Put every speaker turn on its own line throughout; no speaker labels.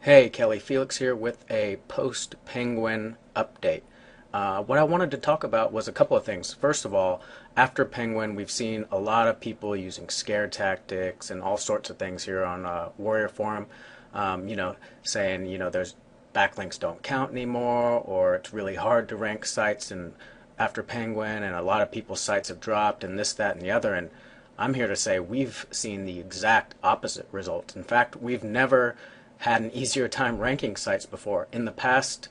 Hey, Kelly Felix here with a post-Penguin update. What I wanted to talk about was a couple of things. First of all, after Penguin, we've seen a lot of people using scare tactics and all sorts of things here on Warrior Forum. Saying there's backlinks don't count anymore, or it's really hard to rank sites and after Penguin, and a lot of people's sites have dropped, and this, that, and the other. And I'm here to say we've seen the exact opposite results. In fact, we've never had an easier time ranking sites before. In the past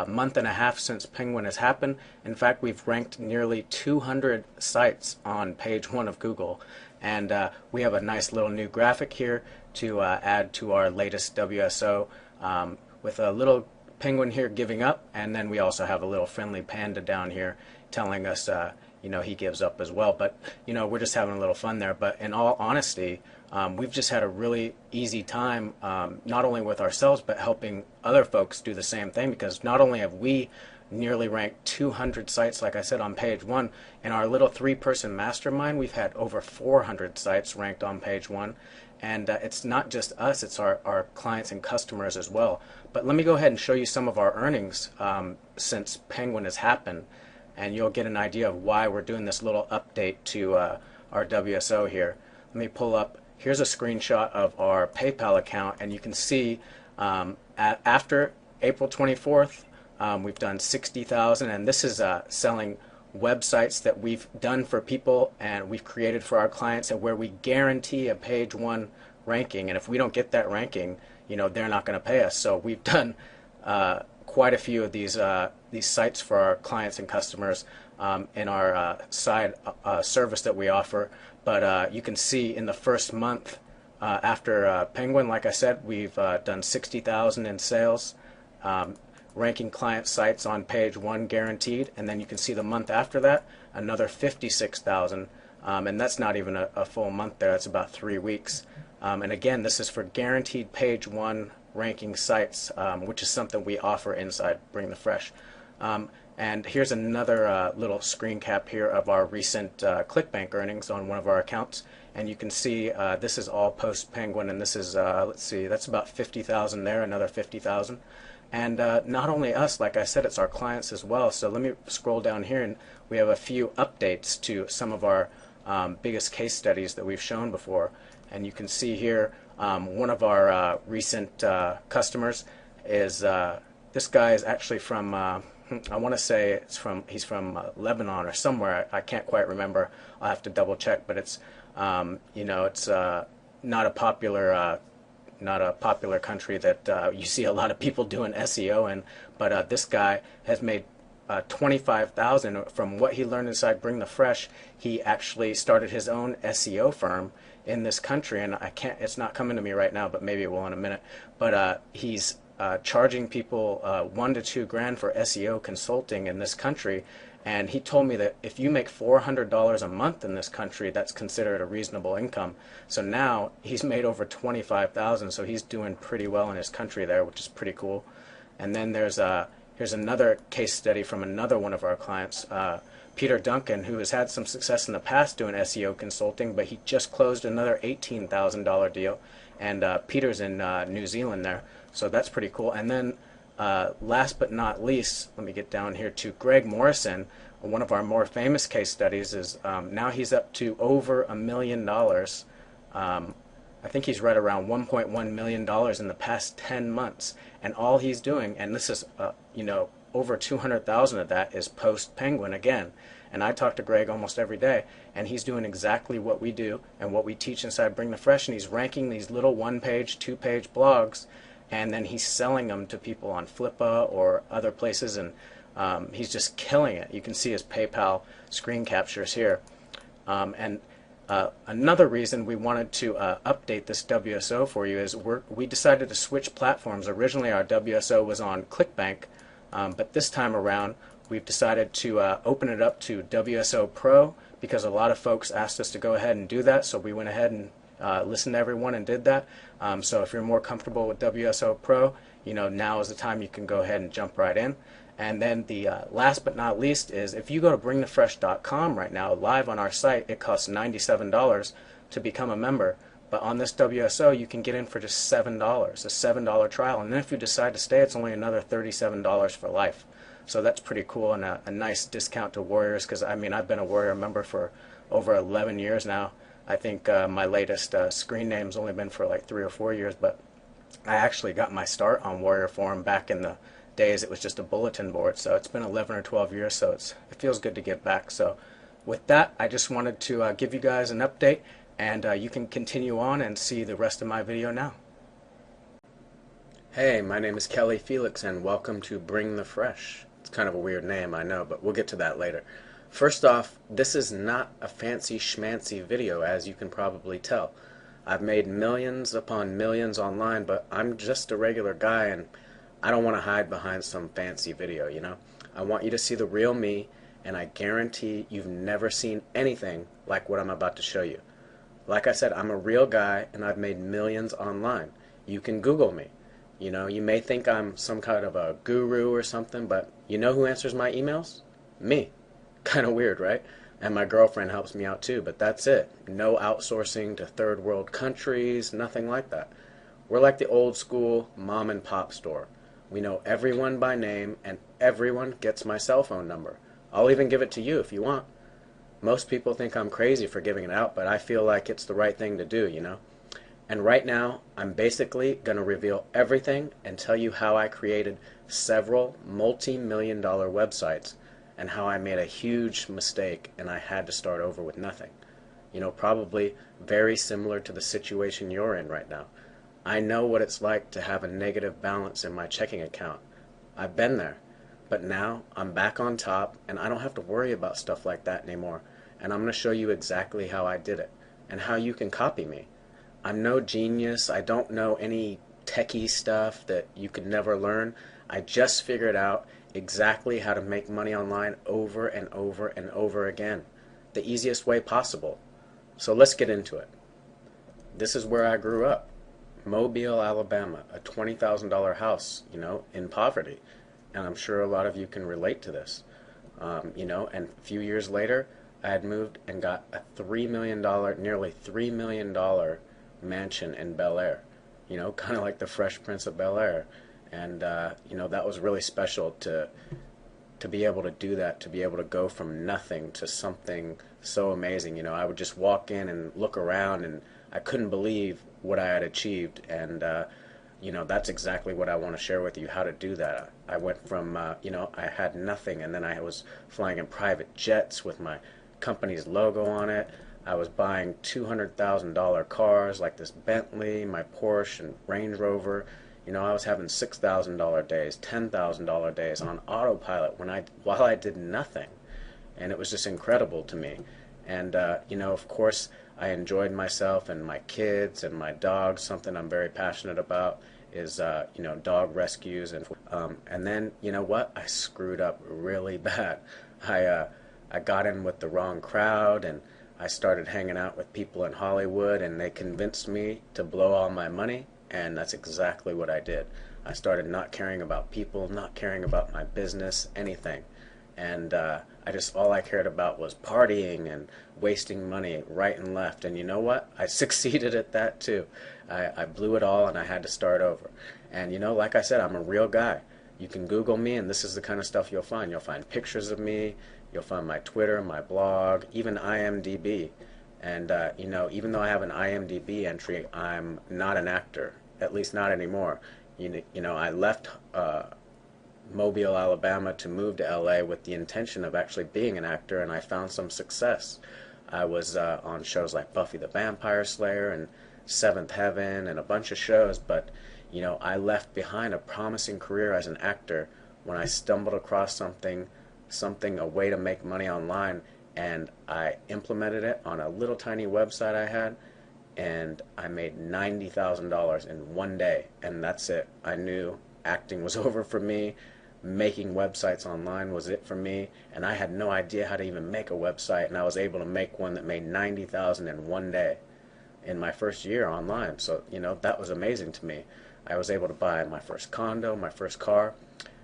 month and a half since Penguin has happened, in fact, we've ranked nearly 200 sites on page one of Google. And we have a nice little new graphic here to add to our latest WSO with a little penguin here giving up, and then we also have a little friendly panda down here telling us he gives up as well. But we're just having a little fun there. But in all honesty, we've just had a really easy time, not only with ourselves, but helping other folks do the same thing, because not only have we nearly ranked 200 sites, like I said, on page one, in our little three-person mastermind, we've had over 400 sites ranked on page one. And it's not just us, it's our clients and customers as well. But let me go ahead and show you some of our earnings since Penguin has happened, and you'll get an idea of why we're doing this little update to our WSO here. Let me pull up. Here's a screenshot of our PayPal account, and you can see after April 24th, we've done 60,000, and this is selling websites that we've done for people and we've created for our clients, and where we guarantee a page one ranking. And if we don't get that ranking, they're not going to pay us. So we've done quite a few of these sites for our clients and customers in our side service that we offer. But you can see in the first month after Penguin, like I said, we've done 60,000 in sales, ranking client sites on page one guaranteed. And then you can see the month after that, another 56,000. And that's not even a full month there. That's about 3 weeks. And again, this is for guaranteed page one ranking sites, which is something we offer inside Bring the Fresh. And here's another little screen cap here of our recent ClickBank earnings on one of our accounts. And you can see this is all post-Penguin, and this is, let's see, that's about 50,000 there, another 50,000. And not only us, like I said, it's our clients as well. So let me scroll down here, and we have a few updates to some of our biggest case studies that we've shown before. And you can see here one of our recent customers is this guy is actually from I want to say he's from Lebanon or somewhere. I can't quite remember. I'll have to double check. But it's it's not a popular country that you see a lot of people doing SEO in. But this guy has made 25,000 from what he learned inside Bring the Fresh. He actually started his own SEO firm in this country, and it's not coming to me right now, but maybe it will in a minute. But he's charging people 1 to 2 grand for SEO consulting in this country. And he told me that if you make $400 a month in this country, that's considered a reasonable income. So now he's made over 25,000, so he's doing pretty well in his country there, which is pretty cool. And then here's another case study from another one of our clients, Peter Duncan, who has had some success in the past doing SEO consulting, but he just closed another $18,000 deal. And Peter's in New Zealand there, so that's pretty cool. And then last but not least, let me get down here to Greg Morrison. One of our more famous case studies is now he's up to over $1 million. I think he's right around $1.1 million in the past 10 months. And all he's doing, and this is, over 200,000 of that is post-Penguin again. And I talk to Greg almost every day, and he's doing exactly what we do and what we teach inside Bring the Fresh. And he's ranking these little 1-page, 2-page blogs, and then he's selling them to people on Flippa or other places, and he's just killing it. You can see his PayPal screen captures here. Another reason we wanted to update this WSO for you is we decided to switch platforms. Originally our WSO was on ClickBank, but this time around we've decided to open it up to WSO Pro, because a lot of folks asked us to go ahead and do that, so we went ahead and listened to everyone and did that. So if you're more comfortable with WSO Pro, now is the time you can go ahead and jump right in. And then the last but not least is, if you go to bringthefresh.com right now, live on our site, it costs $97 to become a member. But on this WSO, you can get in for just $7, a $7 trial. And then if you decide to stay, it's only another $37 for life. So that's pretty cool and a nice discount to Warriors because, I mean, I've been a Warrior member for over 11 years now. I think my latest screen name's only been for like 3 or 4 years, but I actually got my start on Warrior Forum back in the days it was just a bulletin board. So it's been 11 or 12 years, so it feels good to get back. So with that, I just wanted to give you guys an update, and you can continue on and see the rest of my video now. Hey, my name is Kelly Felix, and welcome to Bring the Fresh. It's kind of a weird name, I know, but we'll get to that later. First off, this is not a fancy schmancy video, as you can probably tell. I've made millions upon millions online, but I'm just a regular guy, and I don't want to hide behind some fancy video, you know? I want you to see the real me, and I guarantee you've never seen anything like what I'm about to show you. Like I said, I'm a real guy, and I've made millions online. You can Google me. You know, you may think I'm some kind of a guru or something, but you know who answers my emails? Me. Kind of weird, right? And my girlfriend helps me out too, but that's it. No outsourcing to third world countries, nothing like that. We're like the old school mom and pop store. We know everyone by name, and everyone gets my cell phone number. I'll even give it to you if you want. Most people think I'm crazy for giving it out, but I feel like it's the right thing to do, you know? And right now, I'm basically going to reveal everything and tell you how I created several multi-million-dollar websites and how I made a huge mistake and I had to start over with nothing. You know, probably very similar to the situation you're in right now. I know what it's like to have a negative balance in my checking account. I've been there. But now I'm back on top and I don't have to worry about stuff like that anymore. And I'm going to show you exactly how I did it and how you can copy me. I'm no genius. I don't know any techie stuff that you could never learn. I just figured out exactly how to make money online over and over and over again, the easiest way possible. So let's get into it. This is where I grew up. Mobile, Alabama, a $20,000 house, you know, in poverty. And I'm sure a lot of you can relate to this. You know, and a few years later, I had moved and got a $3 million, nearly $3 million mansion in Bel Air. You know, kind of like the Fresh Prince of Bel Air. And, you know, that was really special to be able to do that, to be able to go from nothing to something so amazing. You know, I would just walk in and look around and I couldn't believe what I had achieved. And, you know, that's exactly what I want to share with you, how to do that. I went from, you know, I had nothing, and then I was flying in private jets with my company's logo on it. I was buying $200,000 cars like this Bentley, my Porsche, and Range Rover. You know, I was having $6,000 days, $10,000 days on autopilot while I did nothing. And it was just incredible to me. And, you know, of course, I enjoyed myself and my kids and my dogs. Something I'm very passionate about is, you know, dog rescues. And then, you know what? I screwed up really bad. I got in with the wrong crowd, and I started hanging out with people in Hollywood, and they convinced me to blow all my money, and that's exactly what I did. I started not caring about people, not caring about my business, anything. And all I cared about was partying and wasting money right and left. And you know what? I succeeded at that too. I blew it all and I had to start over. And you know, like I said, I'm a real guy. You can Google me and this is the kind of stuff you'll find. You'll find pictures of me, you'll find my Twitter, my blog, even IMDb. And you know, even though I have an IMDb entry, I'm not an actor, at least not anymore. You know, I left Mobile, Alabama to move to LA with the intention of actually being an actor, and I found some success. I was on shows like Buffy the Vampire Slayer and Seventh Heaven and a bunch of shows, but you know, I left behind a promising career as an actor when I stumbled across something, a way to make money online, and I implemented it on a little tiny website I had, and I made $90,000 in one day, and that's it. I knew acting was over for me. Making websites online was it for me, and I had no idea how to even make a website, and I was able to make one that made $90,000 in one day in my first year online. So you know, that was amazing to me. I was able to buy my first condo, my first car,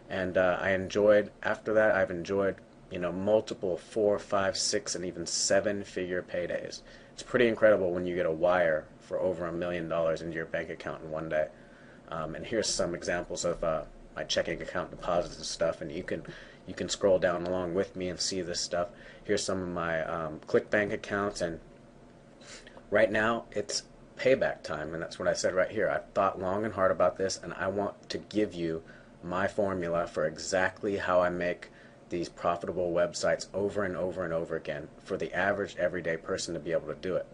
and after that I've enjoyed, you know, multiple 4, 5, 6, and even 7-figure paydays. It's pretty incredible when you get a wire for over $1 million into your bank account in one day. And here's some examples of my checking account deposits and stuff, and you can scroll down along with me and see this stuff. Here's some of my ClickBank accounts, and right now it's payback time, and that's what I said right here. I've thought long and hard about this, and I want to give you my formula for exactly how I make these profitable websites over and over and over again for the average everyday person to be able to do it.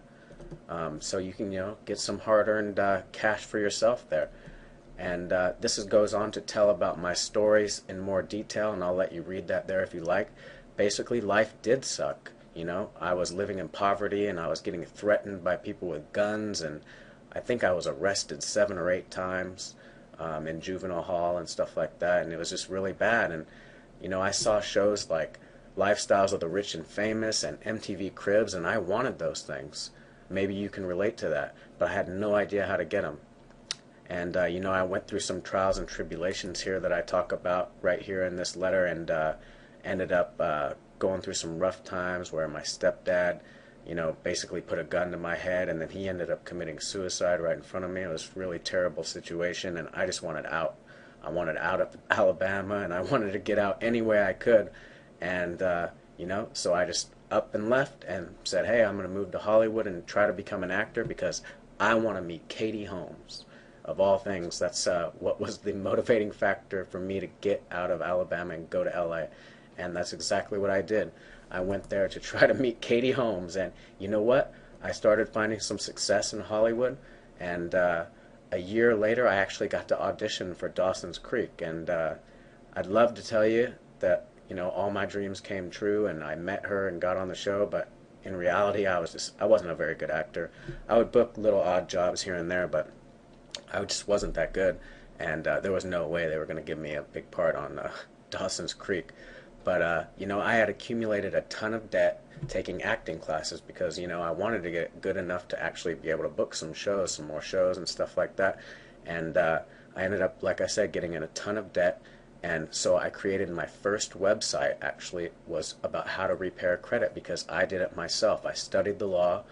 So you can, get some hard-earned cash for yourself there. And goes on to tell about my stories in more detail, and I'll let you read that there if you like. Basically, life did suck. I was living in poverty, and I was getting threatened by people with guns, and I think I was arrested 7 or 8 times in juvenile hall and stuff like that, and it was just really bad. And I saw shows like Lifestyles of the Rich and Famous and MTV Cribs, and I wanted those things. Maybe you can relate to that, but I had no idea how to get them. And I went through some trials and tribulations here that I talk about right here in this letter, and ended up going through some rough times where my stepdad, basically put a gun to my head, and then he ended up committing suicide right in front of me. It was a really terrible situation, and I just wanted out. I wanted out of Alabama, and I wanted to get out any way I could. And, so I just up and left and said, hey, I'm going to move to Hollywood and try to become an actor because I want to meet Katie Holmes. Of all things, that's what was the motivating factor for me to get out of Alabama and go to LA. And that's exactly what I did. I went there to try to meet Katie Holmes, and you know what? I started finding some success in Hollywood, and a year later I actually got to audition for Dawson's Creek, and I'd love to tell you that all my dreams came true and I met her and got on the show, but in reality I wasn't a very good actor. I would book little odd jobs here and there, but I just wasn't that good, and there was no way they were going to give me a big part on Dawson's Creek. But, I had accumulated a ton of debt taking acting classes because, I wanted to get good enough to actually be able to book some more shows and stuff like that. And I ended up, like I said, getting in a ton of debt. And so I created my first website, actually, was about how to repair credit because I did it myself. I studied the law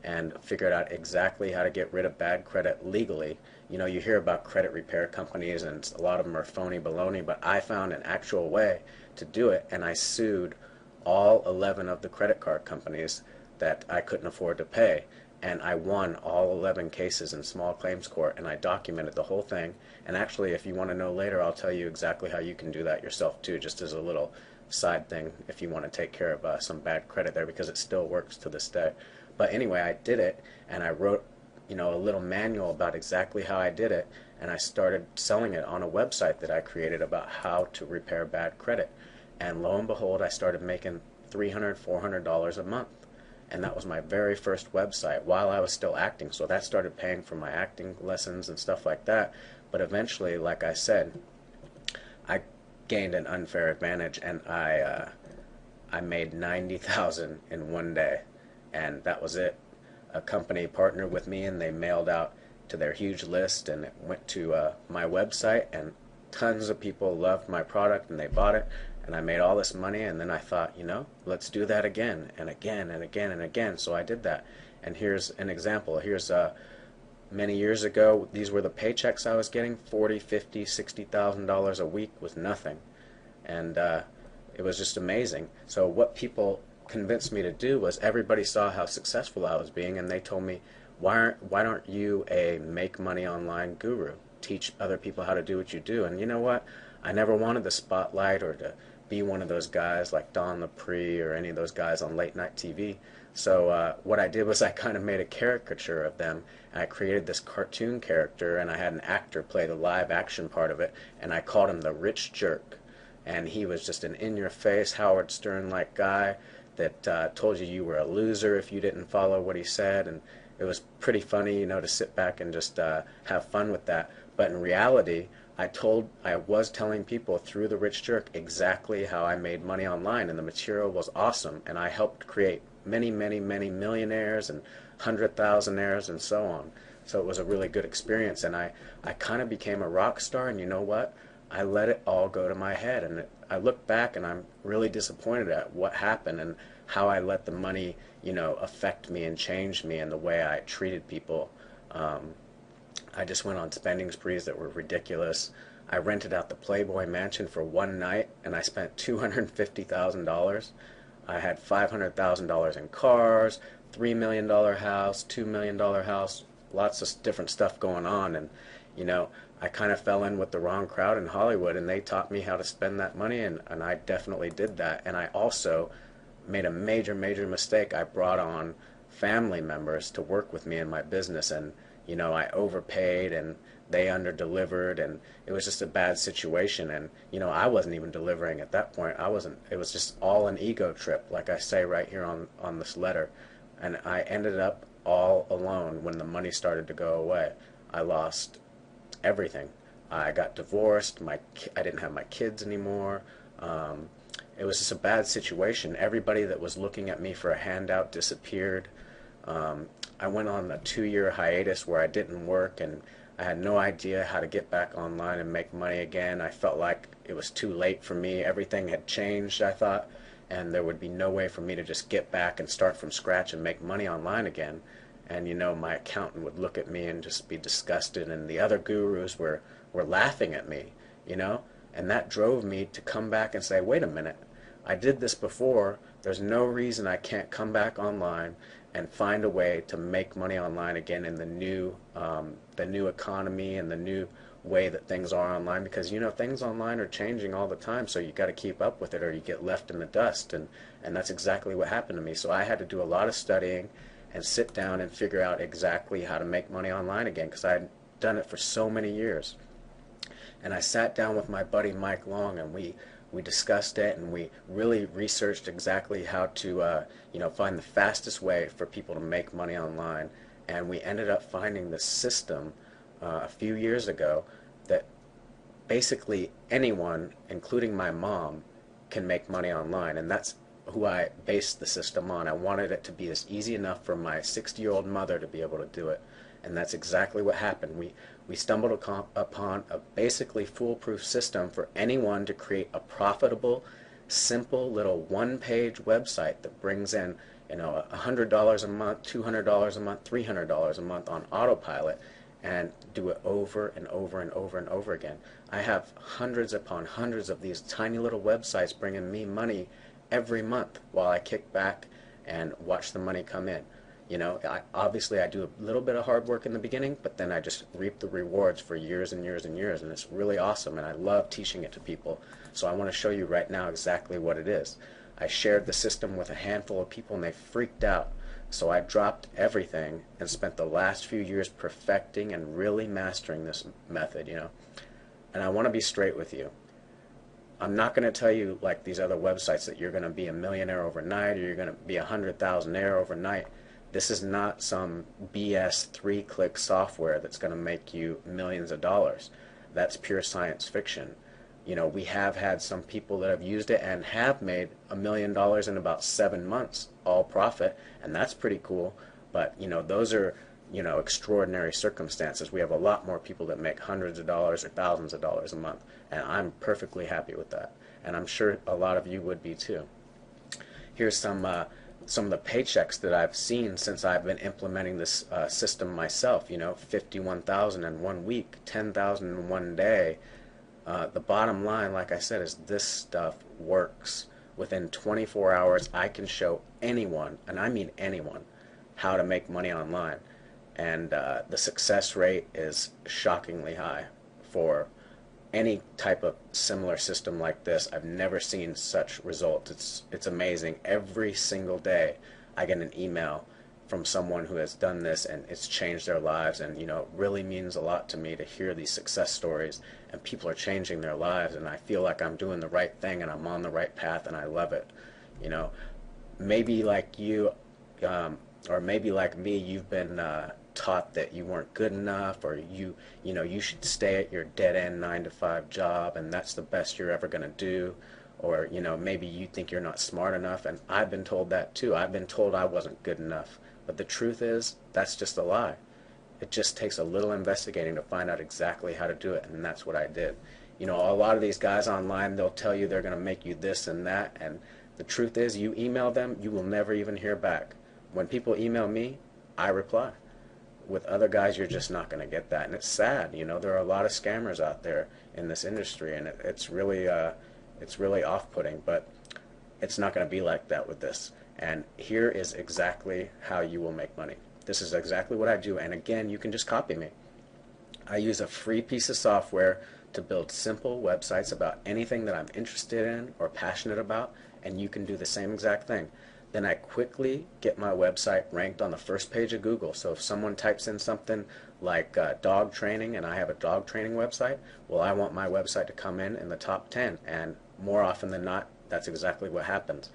and figured out exactly how to get rid of bad credit legally. You hear about credit repair companies, and a lot of them are phony baloney, but I found an actual way to do it, and I sued all 11 of the credit card companies that I couldn't afford to pay, and I won all 11 cases in small claims court, and I documented the whole thing. And actually, if you want to know later, I'll tell you exactly how you can do that yourself too, just as a little side thing if you want to take care of some bad credit there, because it still works to this day. But anyway, I did it, and I wrote a little manual about exactly how I did it, and I started selling it on a website that I created about how to repair bad credit. And lo and behold, I started making $300, $400 a month. And that was my very first website while I was still acting. So that started paying for my acting lessons and stuff like that. But eventually, like I said, I gained an unfair advantage, and I made $90,000 in one day. And that was it. A company partnered with me, and they mailed out to their huge list, and it went to my website, and tons of people loved my product, and they bought it, and I made all this money. And then I thought, let's do that again and again and again and again. So I did that. And here's an example. Here's many years ago, these were the paychecks I was getting. $40,000, $50,000, $60,000 a week was nothing, and it was just amazing. So what people convinced me to do was, everybody saw how successful I was being, and they told me, why aren't you a make money online guru? Teach other people how to do what you do. And you know what? I never wanted the spotlight or to be one of those guys like Don Lapre or any of those guys on late night TV. So what I did was I kind of made a caricature of them, and I created this cartoon character, and I had an actor play the live action part of it, and I called him the Rich Jerk. And he was just an in-your-face Howard Stern-like guy that told you were a loser if you didn't follow what he said. And it was pretty funny, to sit back and just have fun with that. But in reality, I was telling people through the Rich Jerk exactly how I made money online, and the material was awesome, and I helped create many, many, many millionaires and 100,000aires and so on. So it was a really good experience, and I kind of became a rock star. And you know what? I let it all go to my head, and I look back and I'm really disappointed at what happened and how I let the money, affect me and change me and the way I treated people. I just went on spending sprees that were ridiculous. I rented out the Playboy Mansion for one night and I spent $250,000. I had $500,000 in cars, $3 million house, $2 million house, lots of different stuff going on. And, you know, I kind of fell in with the wrong crowd in Hollywood and they taught me how to spend that money, and I definitely did that. And I also made a major, major mistake. I brought on family members to work with me in my business, and you know, I overpaid and they underdelivered, and it was just a bad situation. And you know, I wasn't even delivering at that point. I wasn't. It was just all an ego trip, like I say right here on this letter. And I ended up all alone when the money started to go away. I lost everything. I got divorced. I didn't have my kids anymore. It was just a bad situation. Everybody that was looking at me for a handout disappeared. I went on a 2-year hiatus where I didn't work, and I had no idea how to get back online and make money again. I felt like it was too late for me. Everything had changed, I thought, and there would be no way for me to just get back and start from scratch and make money online again. And you know, my accountant would look at me and just be disgusted, and the other gurus were laughing at me, you know? And that drove me to come back and say, wait a minute, I did this before. There's no reason I can't come back online and find a way to make money online again in the new economy and the new way that things are online, because you know, things online are changing all the time, so you got to keep up with it or you get left in the dust. And that's exactly what happened to me. So I had to do a lot of studying and sit down and figure out exactly how to make money online again, because I had done it for so many years. And I sat down with my buddy Mike Long, and we discussed it, and we really researched exactly how to you know, find the fastest way for people to make money online. And we ended up finding this system a few years ago that basically anyone, including my mom, can make money online. And that's who I based the system on. I wanted it to be as easy enough for my 60-year-old mother to be able to do it. And that's exactly what happened. We stumbled upon a basically foolproof system for anyone to create a profitable, simple little one-page website that brings in, you know, $100 a month, $200 a month, $300 a month on autopilot, and do it over and over and over and over again. I have hundreds upon hundreds of these tiny little websites bringing me money every month while I kick back and watch the money come in. You know, obviously I do a little bit of hard work in the beginning, but then I just reap the rewards for years and years and years, and it's really awesome, and I love teaching it to people. So I want to show you right now exactly what it is. I shared the system with a handful of people, and they freaked out. So I dropped everything and spent the last few years perfecting and really mastering this method, you know. And I want to be straight with you. I'm not going to tell you, like these other websites, that you're going to be a millionaire overnight or you're going to be 100,000aire overnight. This is not some BS 3-click software that's going to make you millions of dollars. That's pure science fiction. You know, we have had some people that have used it and have made $1 million in about 7 months, all profit, and that's pretty cool. But, you know, those are, you know, extraordinary circumstances. We have a lot more people that make hundreds of dollars or thousands of dollars a month, and I'm perfectly happy with that. And I'm sure a lot of you would be too. Here's some of the paychecks that I've seen since I've been implementing this system myself. You know, 51,000 in 1 week, 10,000 in 1 day. The bottom line, like I said, is this stuff works. Within 24 hours, I can show anyone, and I mean anyone, how to make money online. And the success rate is shockingly high for any type of similar system like this. I've never seen such results. It's amazing. Every single day I get an email from someone who has done this and it's changed their lives, and you know, it really means a lot to me to hear these success stories and people are changing their lives, and I feel like I'm doing the right thing and I'm on the right path, and I love it. You know, maybe like you or maybe like me, you've been taught that you weren't good enough, or you know, you should stay at your dead-end 9-to-5 job and that's the best you're ever going to do. Or you know, maybe you think you're not smart enough, and I've been told that too. I've been told I wasn't good enough, but the truth is that's just a lie. It just takes a little investigating to find out exactly how to do it, and that's what I did. You know, a lot of these guys online, they'll tell you they're going to make you this and that, and the truth is, you email them, you will never even hear back. When people email me, I reply. with other guys, you're just not going to get that, and it's sad. You know, there are a lot of scammers out there in this industry, and it's really off-putting. But it's not going to be like that with this. And here is exactly how you will make money. This is exactly what I do, and again, you can just copy me. I use a free piece of software to build simple websites about anything that I'm interested in or passionate about, and you can do the same exact thing. Then I quickly get my website ranked on the first page of Google. So if someone types in something like dog training, and I have a dog training website, well, I want my website to come in the top 10, and more often than not, that's exactly what happens.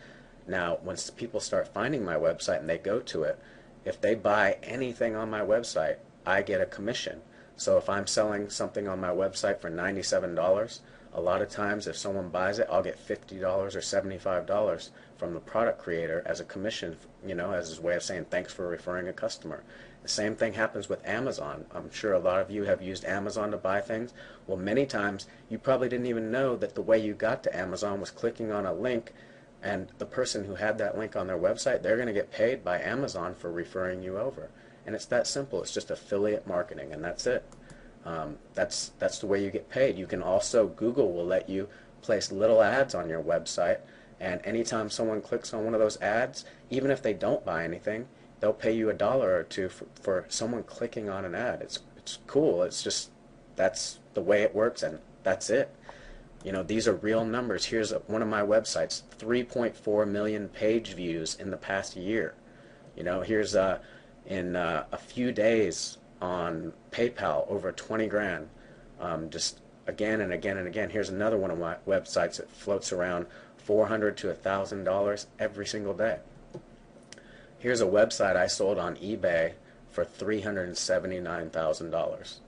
Now, once people start finding my website and they go to it, if they buy anything on my website, I get a commission. So if I'm selling something on my website for $97, a lot of times if someone buys it, I'll get $50 or $75 from the product creator as a commission, you know, as his way of saying thanks for referring a customer. The same thing happens with Amazon. I'm sure a lot of you have used Amazon to buy things. Well, many times you probably didn't even know that the way you got to Amazon was clicking on a link, and the person who had that link on their website, they're going to get paid by Amazon for referring you over. And it's that simple. It's just affiliate marketing, and that's it. That's the way you get paid. You can also, Google will let you place little ads on your website, and anytime someone clicks on one of those ads, even if they don't buy anything, they'll pay you $1 or $2 for someone clicking on an ad. It's cool. It's just, that's the way it works, and that's it. You know, these are real numbers. Here's one of my websites, 3.4 million page views in the past year. You know, here's in a few days on PayPal, over 20 grand. Just again and again and again. Here's another one of my websites that floats around $400 to $1,000 every single day. Here's a website I sold on eBay for $379,000.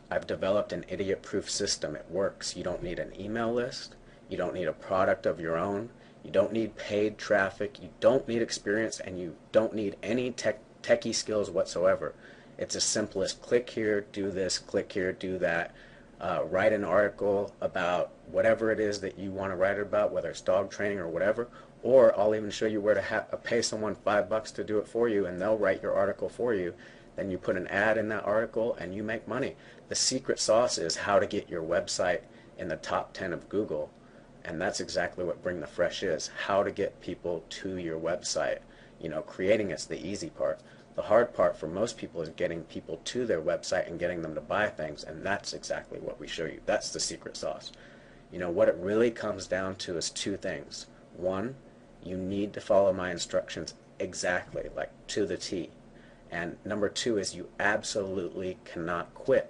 I've developed an idiot-proof system. It works. You don't need an email list. You don't need a product of your own. You don't need paid traffic. You don't need experience, and you don't need any techie skills whatsoever. It's as simple as click here, do this, click here, do that. Write an article about whatever it is that you want to write about, whether it's dog training or whatever, or I'll even show you where to pay someone $5 to do it for you, and they'll write your article for you. Then you put an ad in that article and you make money. The secret sauce is how to get your website in the top 10 of Google, and that's exactly what Bring the Fresh is. How to get people to your website. You know, creating it's the easy part. The hard part for most people is getting people to their website and getting them to buy things, and that's exactly what we show you. That's the secret sauce. You know, what it really comes down to is two things. One, you need to follow my instructions exactly, like to the T. And number two is you absolutely cannot quit.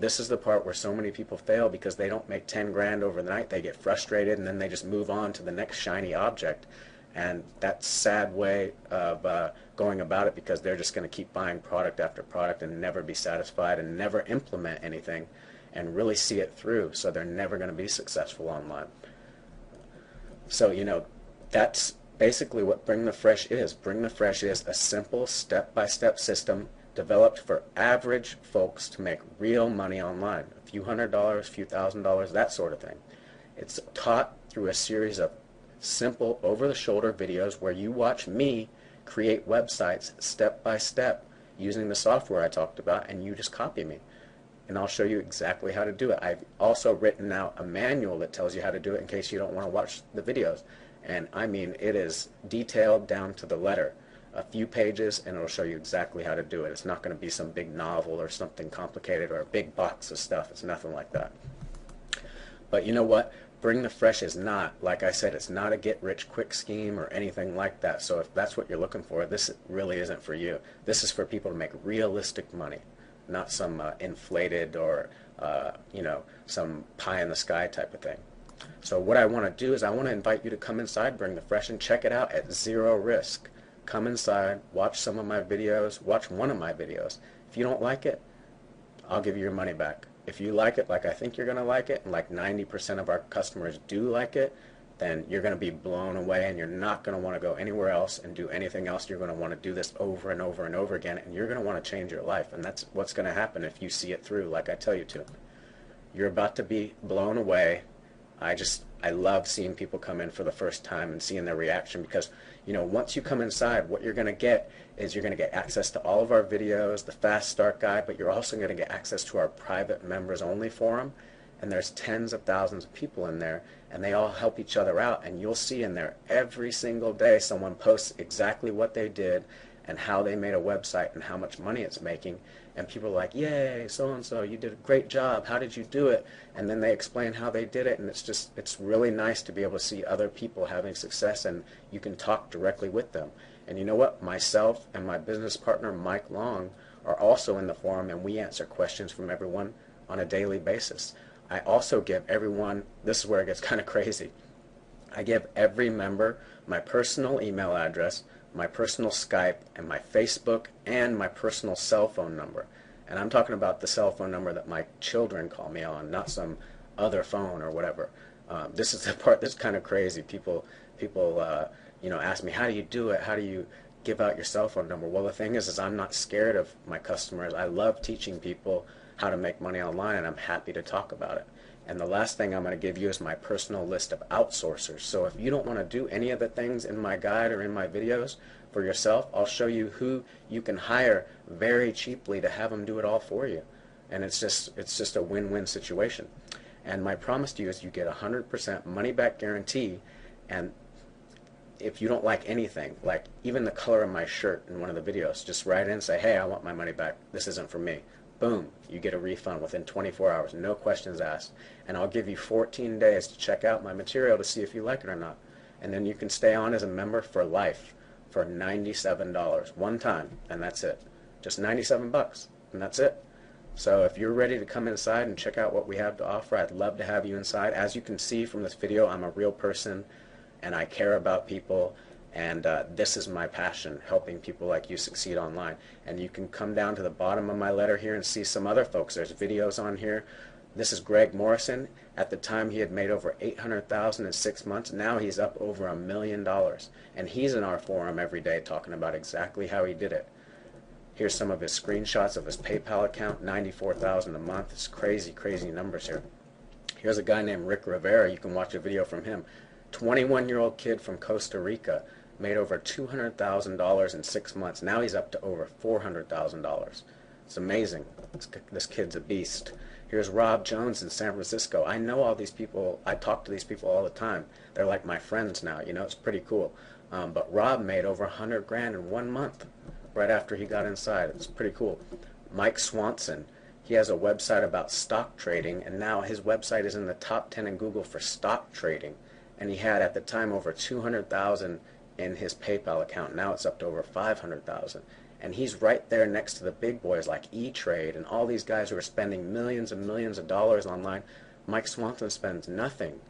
This is the part where so many people fail because they don't make 10 grand overnight. They get frustrated and then they just move on to the next shiny object. And that's a sad way of going about it, because they're just going to keep buying product after product and never be satisfied and never implement anything and really see it through. So they're never going to be successful online. So, you know, that's basically what Bring the Fresh is. Bring the Fresh is a simple step-by-step system developed for average folks to make real money online. A few $100s, a few $1,000s, that sort of thing. It's taught through a series of simple over-the-shoulder videos where you watch me create websites step by step using the software I talked about, and you just copy me. And I'll show you exactly how to do it. I've also written out a manual that tells you how to do it in case you don't want to watch the videos. And I mean, it is detailed down to the letter. A few pages and it'll show you exactly how to do it. It's not going to be some big novel or something complicated or a big box of stuff. It's nothing like that. But you know what? Bring the Fresh is not, like I said, it's not a get-rich-quick scheme or anything like that. So if that's what you're looking for, this really isn't for you. This is for people to make realistic money, not some inflated or, you know, some pie-in-the-sky type of thing. So what I want to do is I want to invite you to come inside Bring the Fresh and check it out at zero risk. Come inside, watch some of my videos, watch one of my videos. If you don't like it, I'll give you your money back. If you like it like I think you're going to like it, and like 90% of our customers do like it, then you're going to be blown away and you're not going to want to go anywhere else and do anything else. You're going to want to do this over and over and over again, and you're going to want to change your life. And that's what's going to happen if you see it through like I tell you to. You're about to be blown away. I just I love seeing people come in for the first time and seeing their reaction, because once you come inside, what you're going to get is you're going to get access to all of our videos, the Fast Start Guide, but you're also going to get access to our private members only forum. And there's tens of thousands of people in there, and they all help each other out, and you'll see in there every single day someone posts exactly what they did and how they made a website and how much money it's making, and people are like, yay, so and so, you did a great job, how did you do it? And then they explain how they did it, and it's really nice to be able to see other people having success, and you can talk directly with them. And you know what? Myself and my business partner Mike Long are also in the forum, and we answer questions from everyone on a daily basis. I also give everyone, this is where it gets kind of crazy, I give every member my personal email address, my personal Skype, and my Facebook, and my personal cell phone number. And I'm talking about the cell phone number that my children call me on, not some other phone or whatever. This is the part that's kind of crazy. People ask me, how do you do it? How do you give out your cell phone number? Well, the thing is I'm not scared of my customers. I love teaching people how to make money online, and I'm happy to talk about it. And the last thing I'm going to give you is my personal list of outsourcers. So if you don't want to do any of the things in my guide or in my videos for yourself, I'll show you who you can hire very cheaply to have them do it all for you. And it's just a win-win situation. And my promise to you is you get 100% money-back guarantee. And if you don't like anything, like even the color of my shirt in one of the videos, just write in and say, hey, I want my money back. This isn't for me. Boom, you get a refund within 24 hours, no questions asked. And I'll give you 14 days to check out my material to see if you like it or not. And then you can stay on as a member for life for $97 one time, and that's it. Just 97 bucks, and that's it. So if you're ready to come inside and check out what we have to offer, I'd love to have you inside. As you can see from this video, I'm a real person, and I care about people. And this is my passion, helping people like you succeed online. And you can come down to the bottom of my letter here and see some other folks. There's videos on here. This is Greg Morrison. At the time, he had made over $800,000 in 6 months. Now he's up over $1 million. And he's in our forum every day talking about exactly how he did it. Here's some of his screenshots of his PayPal account, $94,000 a month. It's crazy, crazy numbers here. Here's a guy named Rick Rivera. You can watch a video from him. 21-year-old kid from Costa Rica. Made over $200,000 in 6 months. Now he's up to over $400,000. It's amazing. This kid's a beast. Here's Rob Jones in San Francisco. I know all these people. I talk to these people all the time. They're like my friends now. It's pretty cool. But Rob made over 100 grand in 1 month right after he got inside. It's pretty cool. Mike Swanson. He has a website about stock trading, and now his website is in the top 10 in Google for stock trading. And he had at the time over 200,000 in his PayPal account. Now it's up to over 500,000. And he's right there next to the big boys like E-Trade and all these guys who are spending millions and millions of dollars online. Mike Swanson spends nothing,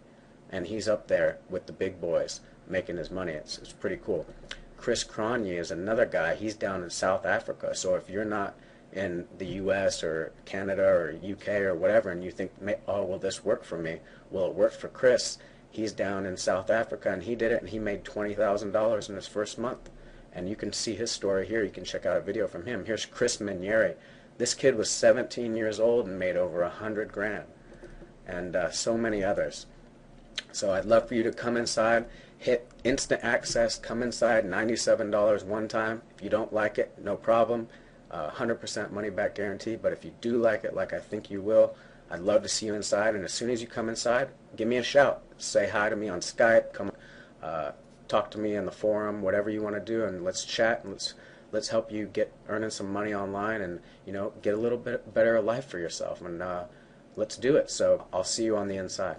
and he's up there with the big boys making his money. It's pretty cool. Chris Cronje is another guy. He's down in South Africa. So if you're not in the US or Canada or UK or whatever, and you think, oh, will this work for me? Well, it worked for Chris. He's down in South Africa, and he did it, and he made $20,000 in his first month. And you can see his story here. You can check out a video from him. Here's Chris Minieri. This kid was 17 years old and made over 100 grand. And so many others. So I'd love for you to come inside, hit instant access, come inside, $97 one time. If you don't like it, no problem. 100% money back guarantee. But if you do like it, like I think you will, I'd love to see you inside, and as soon as you come inside, give me a shout. Say hi to me on Skype. Come talk to me in the forum, whatever you want to do, and let's chat, and let's help you get earning some money online, and get a little bit better life for yourself, and let's do it. So I'll see you on the inside.